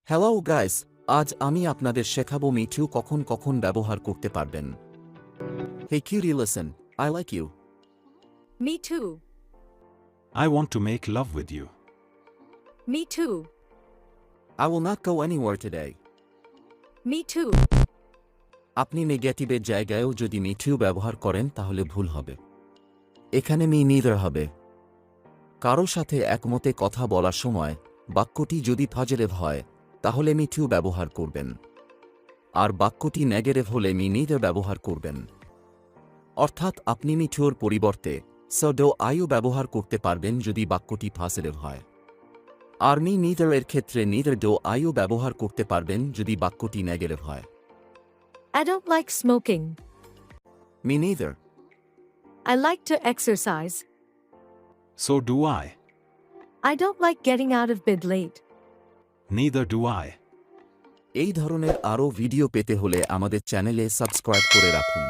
Hello guys, আজ আমি আপনাদের শেখাবো মিঠু কখন কখন ব্যবহার করতে পারবেন। Hey cutie, listen, I like you. Me too. I want to make love with you. Me too. I will not go anywhere today. Me too. আপনি নেগেটিভের জায়গায়ও যদি মিঠু ব্যবহার করেন তাহলে ভুল হবে। এখানে মি নিদার হবে। কারো সাথে একমতে কথা বলার সময় বাক্যটি যদি পজিটিভ হয় তাহলে মিঠু ব্যবহার করবেন, আর বাক্যটি নেগেটিভ হলে মি নিদার ব্যবহার করবেন। অর্থাৎ আপনি মিঠুর পরিবর্তে সডো আয়ু ব্যবহার করতে পারবেন যদি বাক্যটি পজিটিভ হয়, আর মি নিদার এর ক্ষেত্রে নিদার ডো আয়ু ব্যবহার করতে পারবেন যদি বাক্যটি নেগেটিভ হয়। I don't like smoking. Me neither. I like to exercise. So do I. I don't like getting out of bed late. Neither do I. এই ধরনের আরও ভিডিও পেতে হলে আমাদের চ্যানেলে সাবস্ক্রাইব করে রাখুন।